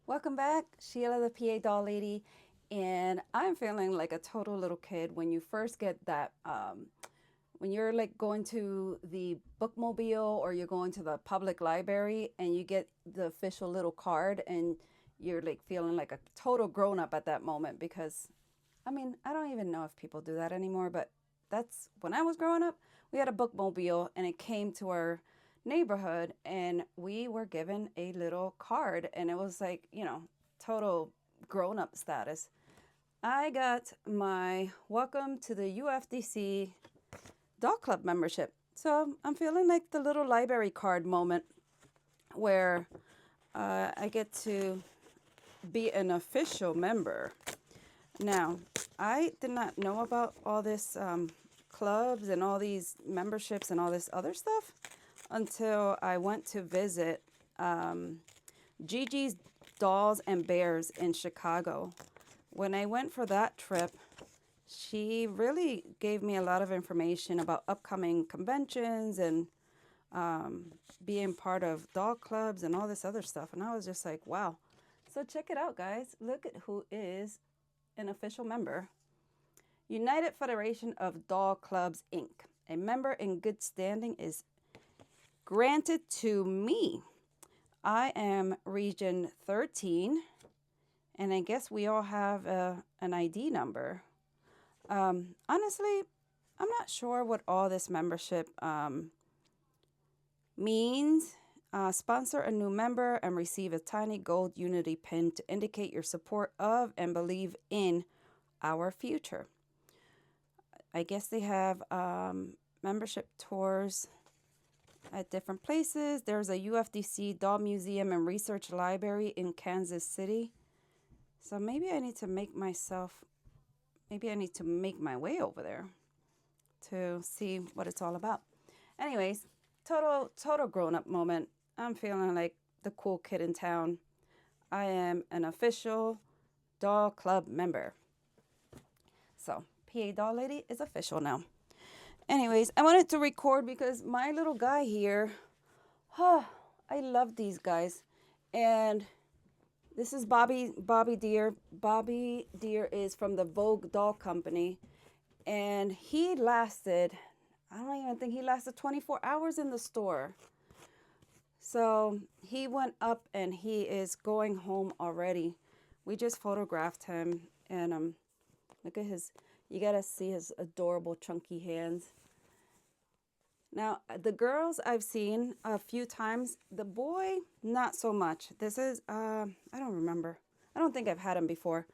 Welcome back, Sheila the PA doll lady. And I'm feeling like a total little kid when you first get that, when you're like going to the bookmobile or you're going to the public library and you get the official little card and you're like feeling like a total grown up at that moment because I don't even know if people do that anymore, but that's when I was growing up. We had a bookmobile and it came to our neighborhood and we were given a little card and it was like, total grown up status. I got my welcome to the UFDC dog club membership. So I'm feeling like the little library card moment where I get to be an official member. Now, I did not know about all this clubs and all these memberships and all this other stuff until I went to visit Gigi's Dolls and Bears in Chicago. When I went for that trip, she really gave me a lot of information about upcoming conventions and being part of dog clubs and all this other stuff. And I was just like, wow. So check it out, guys. Look at who is an official member. United Federation of Dog Clubs, Inc. A member in good standing is granted to me. I am Region 13, and I guess we all have an ID number. Honestly, I'm not sure what all this membership means. Sponsor a new member and receive a tiny gold Unity pin to indicate your support of and believe in our future. I guess they have membership tours at different places. There's a UFDC Doll Museum and Research Library in Kansas City. So maybe I need to make my way over there to see what it's all about. Anyways, total grown-up moment. I'm feeling like the cool kid in town. I am an official doll club member. So, PA Doll Lady is official now. Anyways, I wanted to record because my little guy here, I love these guys. And this is Bobby Deer. Bobby Deer is from the Vogue Doll Company. And he lasted, I don't even think he lasted 24 hours in the store. So he went up and he is going home already. We just photographed him and look at you gotta see his adorable chunky hands. Now, the girls I've seen a few times, the boy, not so much. This is, I don't remember. I don't think I've had him before.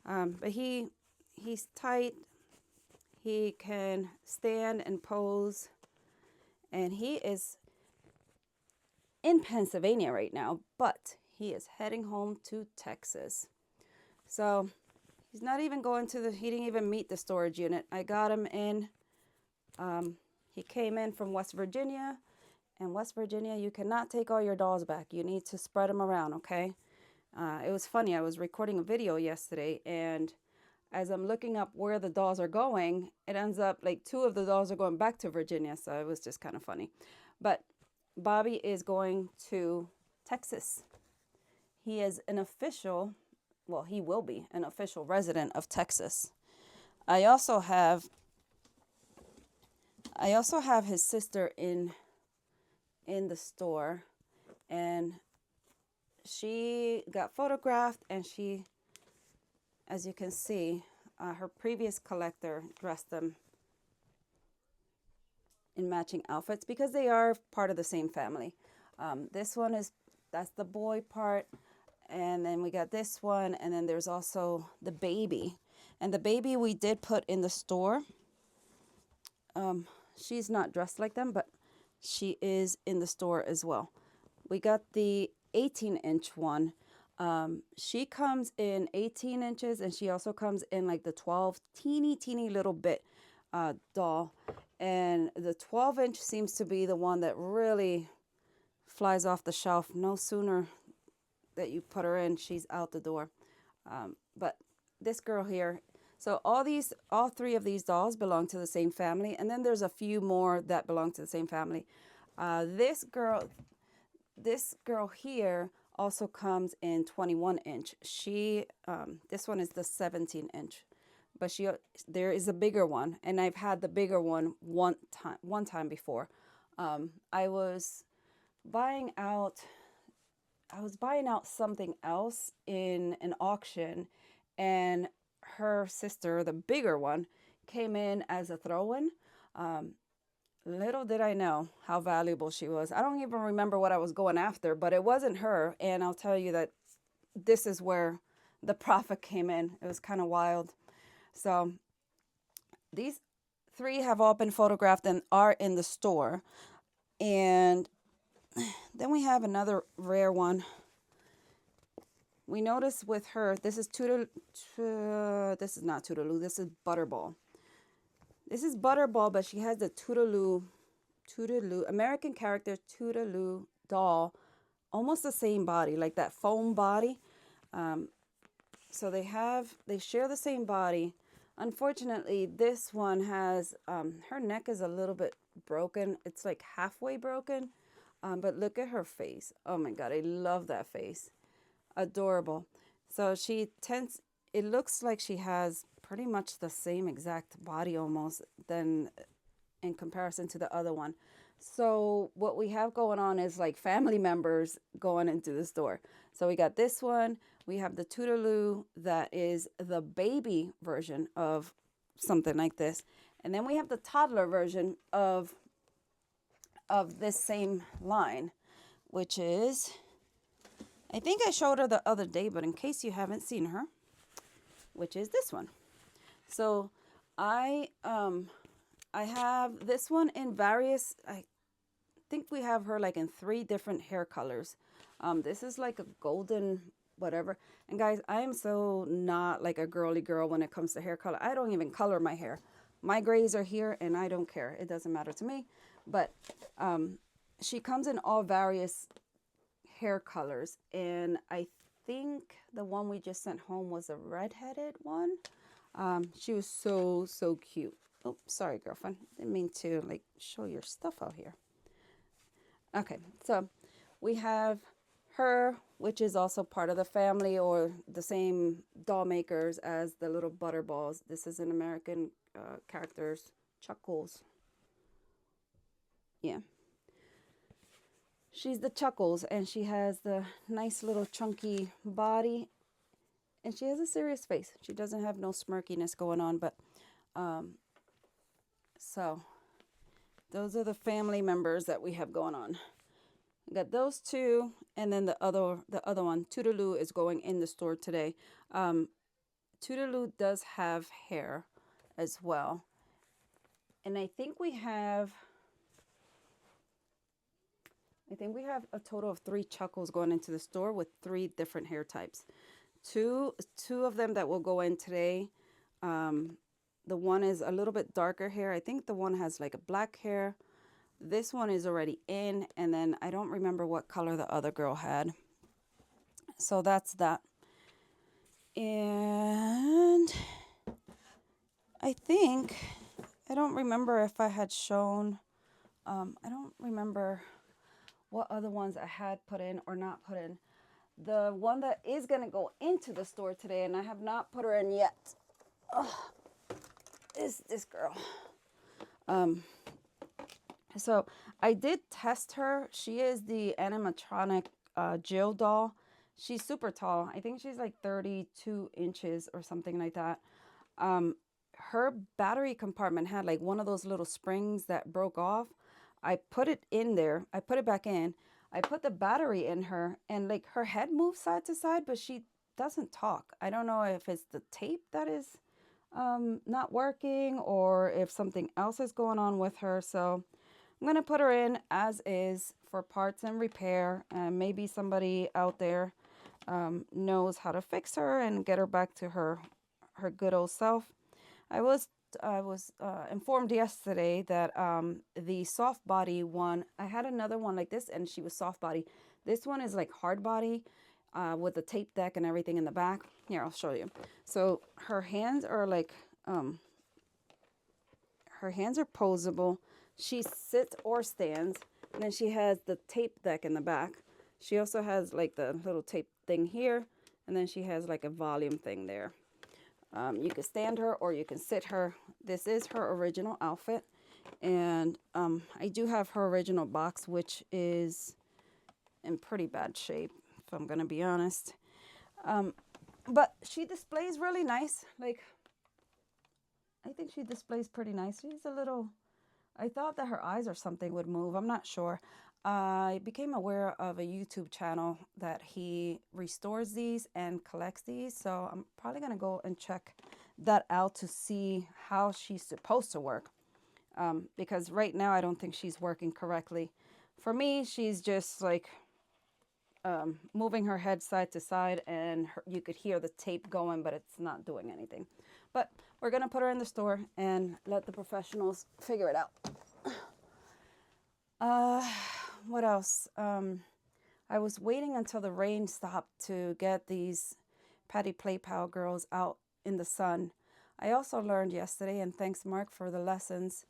But he's tight. He can stand and pose. And he is in Pennsylvania right now, but he is heading home to Texas. So he's not even going he didn't even meet the storage unit. I got him in. He came in from West Virginia. And West Virginia, you cannot take all your dolls back. You need to spread them around, okay? It was funny. I was recording a video yesterday, and as I'm looking up where the dolls are going, it ends up like 2 of the dolls are going back to Virginia, so it was just kind of funny. But Bobby is going to Texas. He is he will be an official resident of Texas. I also have his sister in the store, and she got photographed, and she, as you can see, her previous collector dressed them in matching outfits because they are part of the same family. That's the boy part, and then we got this one, and then there's also the baby. And the baby we did put in the store. She's not dressed like them, but she is in the store as well. We got the 18-inch one. She comes in 18 inches, and she also comes in like the 12 teeny little bit doll. And the 12-inch seems to be the one that really flies off the shelf. No sooner that you put her in, she's out the door. But this girl here, so all 3 of these dolls belong to the same family, and then there's a few more that belong to the same family. This girl here also comes in 21 inch. This one is the 17 inch, but there is a bigger one, and I've had the bigger one one time before. I was buying out something else in an auction, and her sister, the bigger one, came in as a throw-in. Little did I know how valuable she was. I don't even remember what I was going after, but it wasn't her. And I'll tell you that this is where the profit came in. It was kind of wild. So these 3 have all been photographed and are in the store. And then we have another rare one. We notice with her, this is this is not Toodaloo, this is Butterball. This is Butterball, but she has the Toodaloo, American character Toodaloo doll, almost the same body, like that foam body. So they share the same body. Unfortunately, this one has, her neck is a little bit broken. It's like halfway broken, but look at her face. Oh my God, I love that face. Adorable. So it looks like she has pretty much the same exact body almost than in comparison to the other one. So what we have going on is like family members going into the store. So we got this one. We have the Toodaloo that is the baby version of something like this. And then we have the toddler version of this same line, which is, I think I showed her the other day, but in case you haven't seen her, which is this one. So I have this one in various, I think we have her like in 3 different hair colors. This is like a golden whatever. And guys, I am so not like a girly girl when it comes to hair color. I don't even color my hair. My grays are here and I don't care. It doesn't matter to me. But she comes in all various hair colors. And I think the one we just sent home was a redheaded one. She was so cute. Oh, sorry, girlfriend. Didn't mean to like show your stuff out here. Okay, so we have her, which is also part of the family or the same doll makers as the little Butterballs. This is an American characters, Chuckles. Yeah. She's the Chuckles, and she has the nice little chunky body, and she has a serious face. She doesn't have no smirkiness going on, but so those are the family members that we have going on. We got those 2, and then the other one, Toodaloo, is going in the store today. Toodaloo does have hair as well, and I think we have a total of 3 Chuckles going into the store with 3 different hair types. Two of them that will go in today. The one is a little bit darker hair. I think the one has like a black hair. This one is already in, and then I don't remember what color the other girl had. So that's that. And I don't remember if I had shown, I don't remember what other ones I had put in or not put in. The one that is going to go into the store today, and I have not put her in yet, is this girl. So I did test her. She is the animatronic Jill doll. She's super tall. I think she's like 32 inches or something like that. Her battery compartment had like one of those little springs that broke off. I put it in there. I put it back in. I put the battery in her, and like her head moves side to side, but she doesn't talk. I don't know if it's the tape that is not working or if something else is going on with her. So I'm going to put her in as is for parts and repair. And maybe somebody out there knows how to fix her and get her back to her good old self. I was informed yesterday that the soft body one, I had another one like this, and she was soft body. This one is like hard body with the tape deck and everything in the back. Here, I'll show you. So her hands are like, her hands are posable. She sits or stands, and then she has the tape deck in the back. She also has like the little tape thing here, and then she has like a volume thing there. You can stand her or you can sit her. This is her original outfit. And I do have her original box, which is in pretty bad shape, if I'm going to be honest. But she displays really nice. Like, I think she displays pretty nice. She's a little... I thought that her eyes or something would move. I'm not sure. I became aware of a YouTube channel that he restores these and collects these. So I'm probably going to go and check that out to see how she's supposed to work. Because right now I don't think she's working correctly. For me, she's just like moving her head side to side, and you could hear the tape going, but it's not doing anything. But we're going to put her in the store and let the professionals figure it out. What else? I was waiting until the rain stopped to get these Patty Play Pal girls out in the sun. I also learned yesterday, and thanks Mark for the lessons,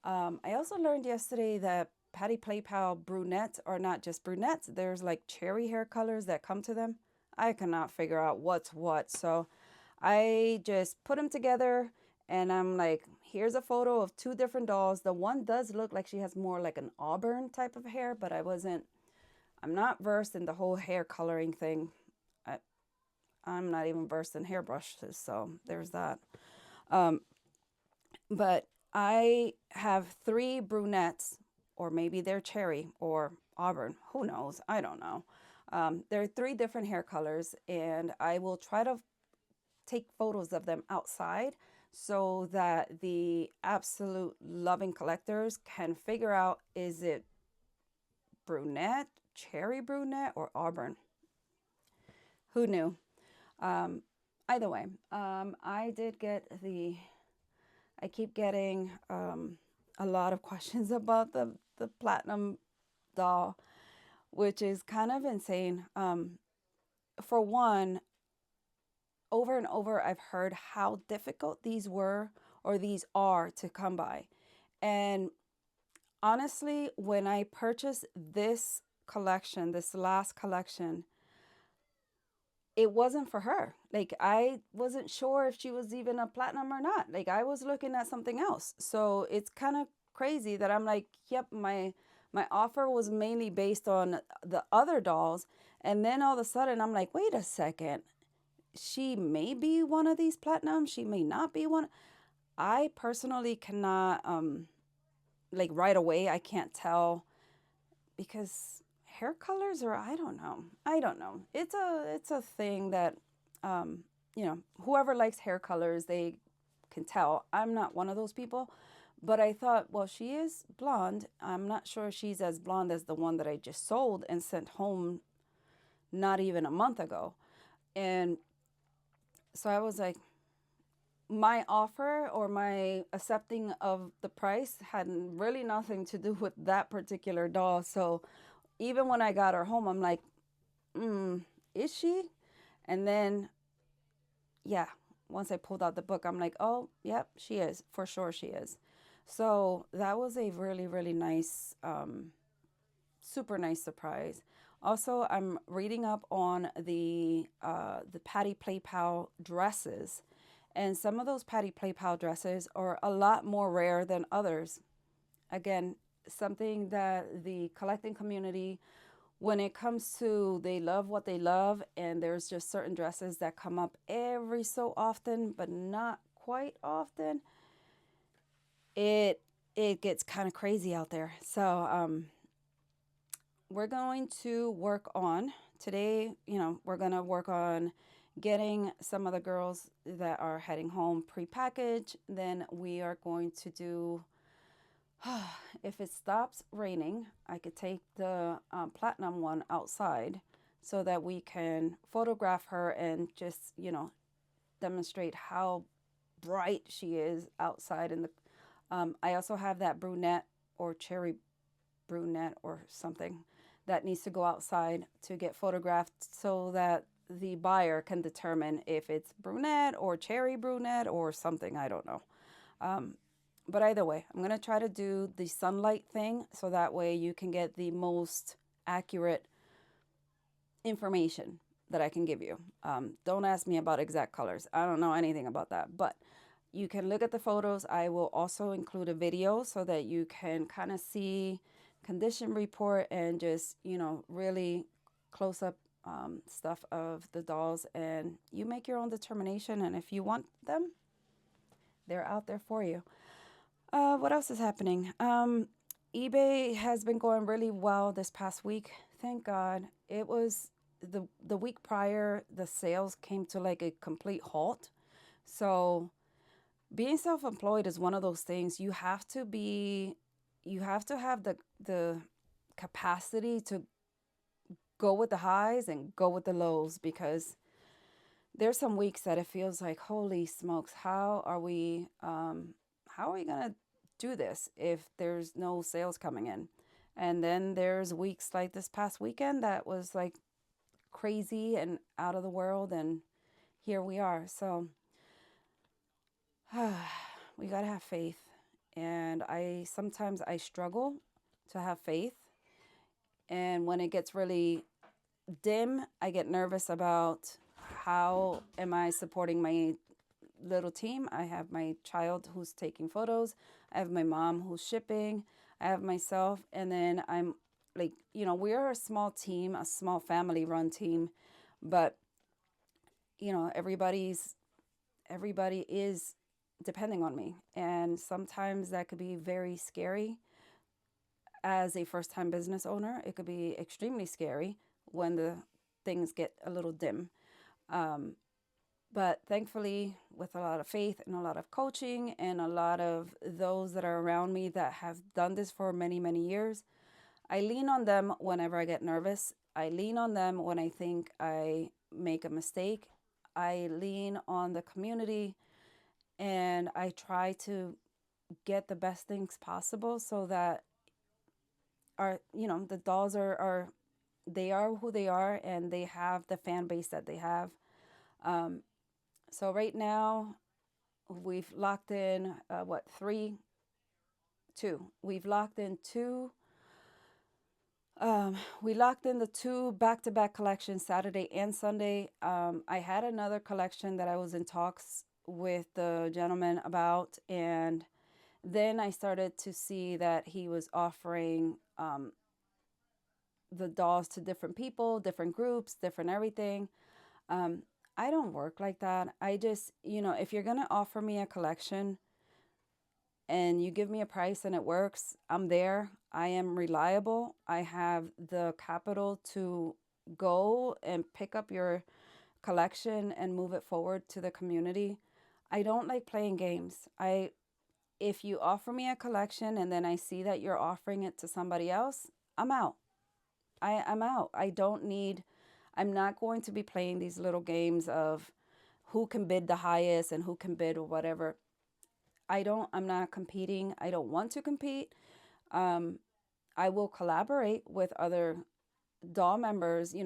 I also learned yesterday that Patty Play Pal brunettes are not just brunettes. There's like cherry hair colors that come to them. I cannot figure out what's what. So I just put them together, and I'm like, here's a photo of two different dolls. The one does look like she has more like an auburn type of hair, but I'm not versed in the whole hair coloring thing. I'm not even versed in hairbrushes, so there's that. But I have three brunettes, or maybe they're cherry or auburn. Who knows? I don't know. There are three different hair colors, and I will try to take photos of them outside so that the absolute loving collectors can figure out, is it brunette, cherry brunette, or auburn? Who knew? Either way, I keep getting a lot of questions about the platinum doll, which is kind of insane. For one, over and over, I've heard how difficult these are to come by. And honestly, when I purchased this collection, this last collection, it wasn't for her. Like, I wasn't sure if she was even a platinum or not. Like, I was looking at something else. So it's kind of crazy that I'm like, yep, my offer was mainly based on the other dolls. And then all of a sudden I'm like, wait a second. She may be one of these platinum. She may not be one. I personally cannot, like right away, I can't tell, because hair colors, or I don't know. It's a thing that, whoever likes hair colors, they can tell. I'm not one of those people, but I thought, well, she is blonde. I'm not sure she's as blonde as the one that I just sold and sent home not even a month ago. And so I was like, my offer or my accepting of the price had really nothing to do with that particular doll. So even when I got her home, I'm like, is she? And then, yeah, once I pulled out the book, I'm like, oh, yep, she is. For sure she is. So that was a really, really nice, super nice surprise. Also, I'm reading up on the Patty Play Pal dresses. And some of those Patty Play Pal dresses are a lot more rare than others. Again, something that the collecting community, when it comes to, they love what they love, and there's just certain dresses that come up every so often, but not quite often. It gets kind of crazy out there. So we're going to work on today. We're going to work on getting some of the girls that are heading home prepackaged. Then we are going to do, if it stops raining, I could take the platinum one outside so that we can photograph her and just, demonstrate how bright she is outside. I also have that brunette or cherry brunette or something that needs to go outside to get photographed so that the buyer can determine if it's brunette or cherry brunette or something. I don't know. But either way, I'm going to try to do the sunlight thing so that way you can get the most accurate information that I can give you. Don't ask me about exact colors. I don't know anything about that, but you can look at the photos. I will also include a video so that you can kind of see condition report and just, really close up stuff of the dolls, and you make your own determination. And if you want them, they're out there for you. What else is happening? eBay has been going really well this past week. Thank God. It was the week prior, the sales came to like a complete halt. So being self-employed is one of those things you have to have the capacity to go with the highs and go with the lows, because there's some weeks that it feels like, holy smokes, how are we gonna do this if there's no sales coming in? And then there's weeks like this past weekend that was like crazy and out of the world, and here we are. So we gotta have faith. And sometimes I struggle to have faith. And when it gets really dim, I get nervous about how am I supporting my little team. I have my child who's taking photos. I have my mom who's shipping. I have myself. And then I'm like, we're a small team, a small family run team, but everybody is depending on me. And sometimes that could be very scary. As a first-time business owner, it could be extremely scary when the things get a little dim. But thankfully, with a lot of faith and a lot of coaching and a lot of those that are around me that have done this for many, many years, I lean on them whenever I get nervous. I lean on them when I think I make a mistake. I lean on the community, and I try to get the best things possible so that the dolls they are who they are, and they have the fan base that they have. So right now we've locked in, two. We've locked in two. We locked in the two back-to-back collections, Saturday and Sunday. I had another collection that I was in talks with the gentleman about, and then I started to see that he was offering the dolls to different people, different groups, different everything. I don't work like that. I just, if you're going to offer me a collection and you give me a price and it works, I'm there. I am reliable. I have the capital to go and pick up your collection and move it forward to the community. I don't like playing games. If you offer me a collection and then I see that you're offering it to somebody else, I'm out. I'm out. I'm not going to be playing these little games of who can bid the highest and who can bid or whatever. I'm not competing. I don't want to compete. I will collaborate with other doll members, in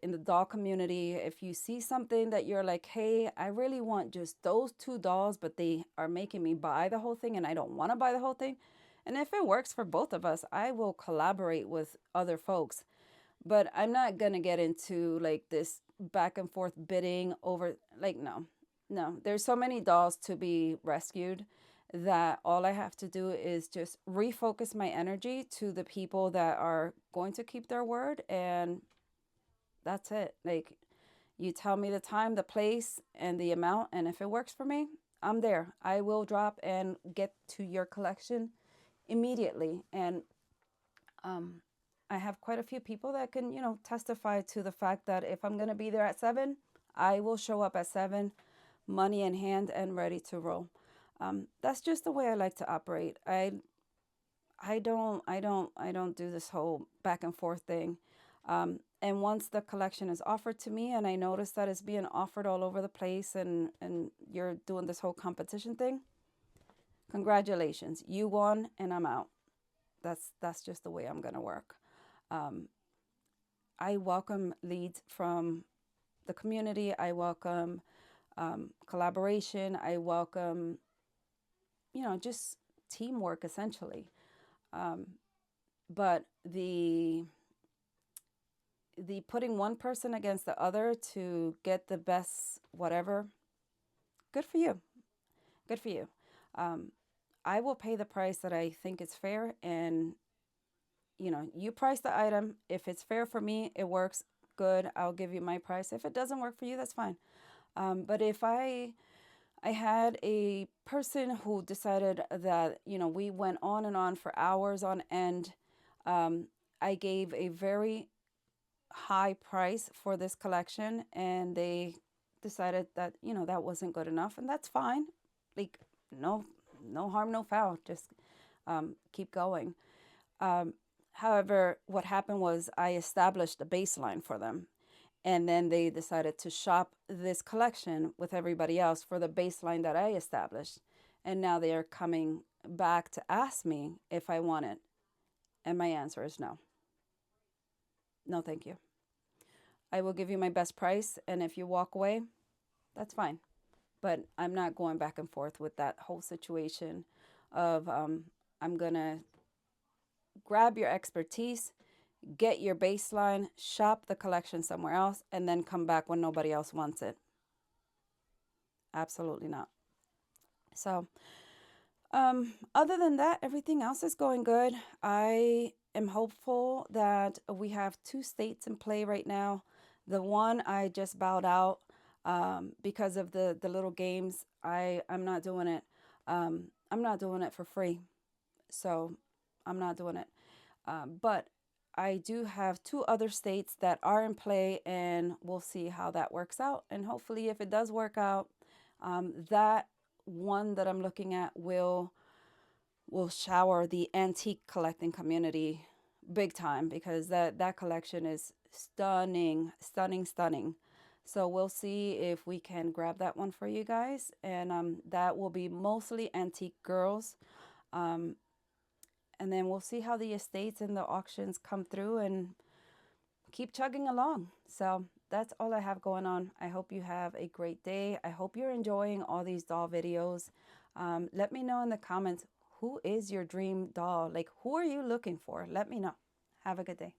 the doll community. If you see something that you're like, hey, I really want just those two dolls, but they are making me buy the whole thing and I don't want to buy the whole thing. And if it works for both of us, I will collaborate with other folks. But I'm not going to get into like this back and forth bidding over, like, no. There's so many dolls to be rescued that all I have to do is just refocus my energy to the people that are going to keep their word. And that's it. Like, you tell me the time, the place, and the amount. And if it works for me, I'm there. I will drop and get to your collection immediately. And I have quite a few people that can, testify to the fact that if I'm going to be there at 7, I will show up at 7, money in hand and ready to roll. That's just the way I like to operate. I don't do this whole back and forth thing. And once the collection is offered to me and I notice that it's being offered all over the place and you're doing this whole competition thing, congratulations, you won and I'm out. That's just the way I'm going to work. I welcome leads from the community. I welcome collaboration. I welcome, just teamwork essentially. But the the putting one person against the other to get the best whatever, good for you. Good for you. Um, I will pay the price that I think is fair. And, you price the item. If it's fair for me, it works. Good. I'll give you my price. If it doesn't work for you, that's fine. But if I had a person who decided that, we went on and on for hours on end. I gave a very high price for this collection, and they decided that, that wasn't good enough, and that's fine. Like, no, no harm, no foul. Just keep going. Um, However, what happened was I established a baseline for them. And then they decided to shop this collection with everybody else for the baseline that I established. And now they are coming back to ask me if I want it. And my answer is no. No, thank you. I will give you my best price. And if you walk away, that's fine. But I'm not going back and forth with that whole situation of I'm going to grab your expertise, get your baseline, shop the collection somewhere else, and then come back when nobody else wants it. Absolutely not. So, other than that, everything else is going good. I am hopeful that we have 2 states in play right now. The one I just bowed out because of the little games. I'm not doing it. I'm not doing it for free. So I'm not doing it. But I do have 2 other states that are in play, and we'll see how that works out. And hopefully, if it does work out, that one that I'm looking at will shower the antique collecting community big time, because that collection is stunning, stunning, stunning. So we'll see if we can grab that one for you guys, and that will be mostly antique girls. Um, and then we'll see how the estates and the auctions come through and keep chugging along. So that's all I have going on. I hope you have a great day. I hope you're enjoying all these doll videos. Let me know in the comments, who is your dream doll? Like, who are you looking for? Let me know. Have a good day.